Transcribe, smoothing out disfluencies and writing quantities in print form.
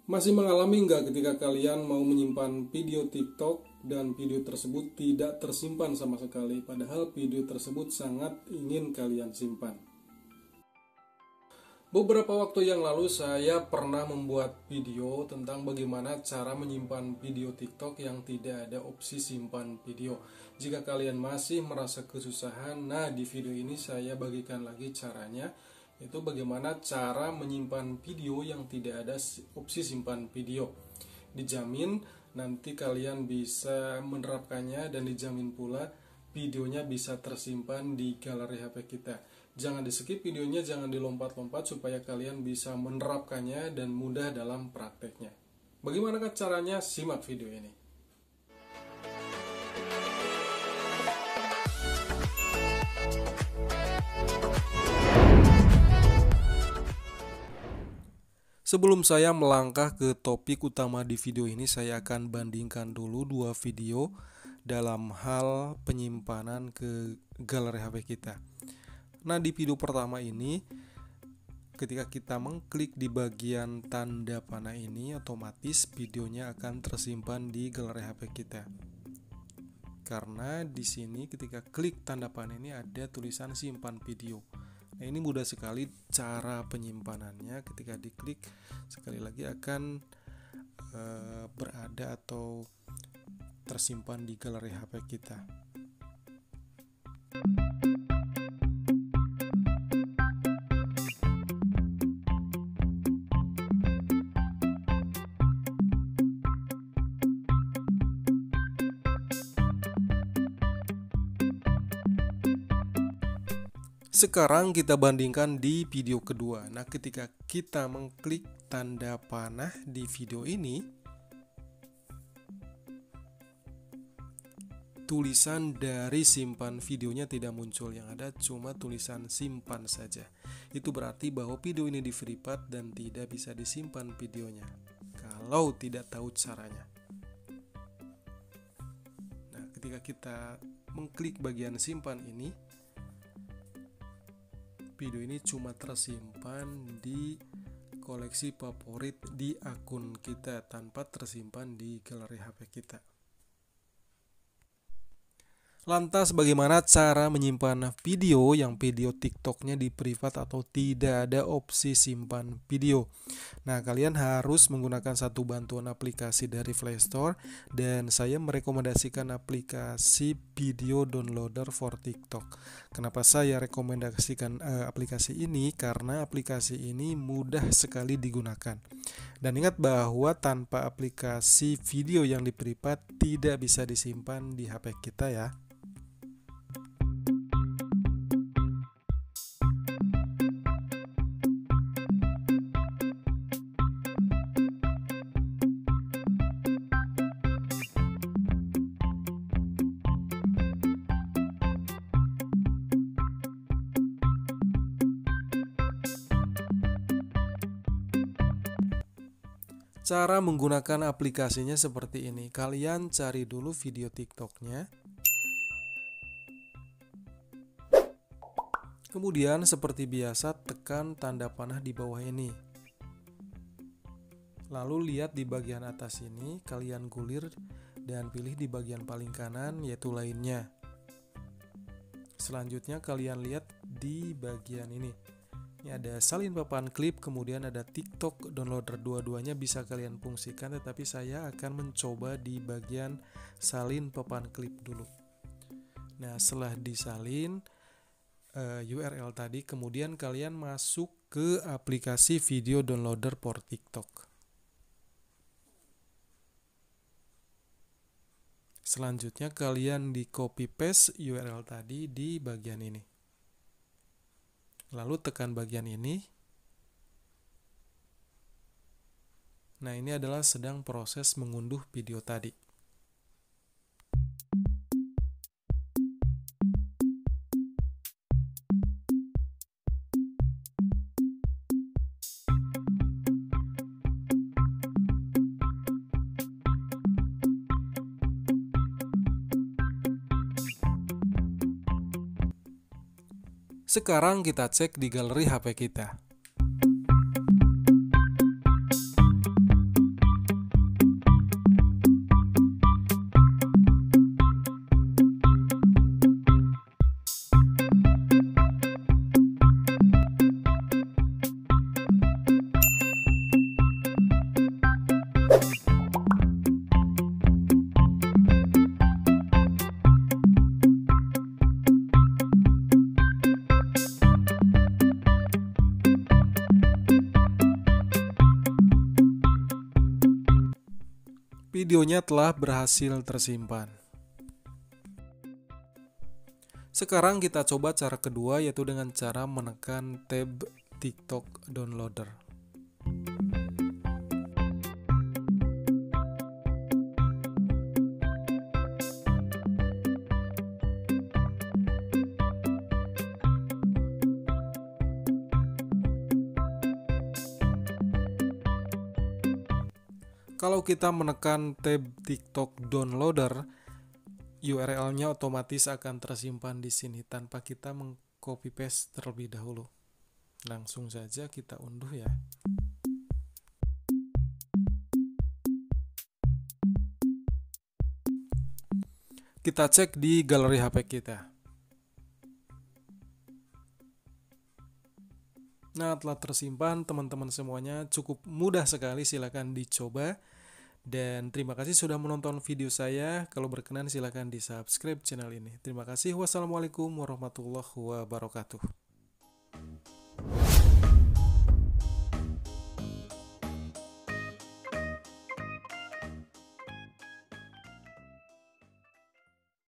Masih mengalami nggak ketika kalian mau menyimpan video TikTok dan video tersebut tidak tersimpan sama sekali, padahal video tersebut sangat ingin kalian simpan? Beberapa waktu yang lalu saya pernah membuat video tentang bagaimana cara menyimpan video TikTok yang tidak ada opsi simpan video. Jika kalian masih merasa kesusahan, nah di video ini saya bagikan lagi caranya, yaitu bagaimana cara menyimpan video yang tidak ada opsi simpan video. Dijamin nanti kalian bisa menerapkannya dan dijamin pula videonya bisa tersimpan di galeri HP kita. Jangan di skip videonya, jangan dilompat-lompat supaya kalian bisa menerapkannya dan mudah dalam prakteknya. Bagaimana caranya? Simak video ini. Sebelum saya melangkah ke topik utama di video ini, saya akan bandingkan dulu dua video dalam hal penyimpanan ke galeri HP kita. Nah, di video pertama ini, ketika kita mengklik di bagian tanda panah ini, otomatis videonya akan tersimpan di galeri HP kita. Karena di sini ketika klik tanda panah ini ada tulisan simpan video. Nah, ini mudah sekali cara penyimpanannya. Ketika diklik, sekali lagi akan berada atau tersimpan di galeri HP kita. Sekarang kita bandingkan di video kedua. Nah, ketika kita mengklik tanda panah di video ini, tulisan dari simpan videonya tidak muncul, yang ada cuma tulisan simpan saja. Itu berarti bahwa video ini di FreePad dan tidak bisa disimpan videonya kalau tidak tahu caranya. Nah, ketika kita mengklik bagian simpan ini, video ini cuma tersimpan di koleksi favorit di akun kita tanpa tersimpan di galeri HP kita. Lantas bagaimana cara menyimpan video yang video TikToknya di privat atau tidak ada opsi simpan video? Nah, kalian harus menggunakan satu bantuan aplikasi dari Play Store, dan saya merekomendasikan aplikasi video downloader for TikTok. Kenapa saya rekomendasikan aplikasi ini? Karena aplikasi ini mudah sekali digunakan. Dan ingat bahwa tanpa aplikasi video yang di privat tidak bisa disimpan di HP kita ya. Cara menggunakan aplikasinya seperti ini. Kalian cari dulu video TikToknya. Kemudian seperti biasa tekan tanda panah di bawah ini. Lalu lihat di bagian atas ini, kalian gulir dan pilih di bagian paling kanan yaitu lainnya. Selanjutnya kalian lihat di bagian ini. Ini ada salin papan klip, kemudian ada TikTok downloader. Dua-duanya bisa kalian fungsikan, tetapi saya akan mencoba di bagian salin papan klip dulu. Nah, setelah disalin URL tadi, kemudian kalian masuk ke aplikasi video downloader for TikTok. Selanjutnya kalian di copy paste URL tadi di bagian ini. Lalu tekan bagian ini. Nah, ini adalah sedang proses mengunduh video tadi. Sekarang kita cek di galeri HP kita. Videonya telah berhasil tersimpan. Sekarang kita coba cara kedua, yaitu dengan cara menekan tab TikTok Downloader. Kalau kita menekan tab TikTok Downloader, URL-nya otomatis akan tersimpan di sini tanpa kita meng-copy paste terlebih dahulu. Langsung saja kita unduh ya. Kita cek di galeri HP kita. Nah, telah tersimpan teman-teman semuanya, cukup mudah sekali, silakan dicoba. Dan terima kasih sudah menonton video saya. Kalau berkenan silakan di subscribe channel ini. Terima kasih. Wassalamualaikum warahmatullahi wabarakatuh.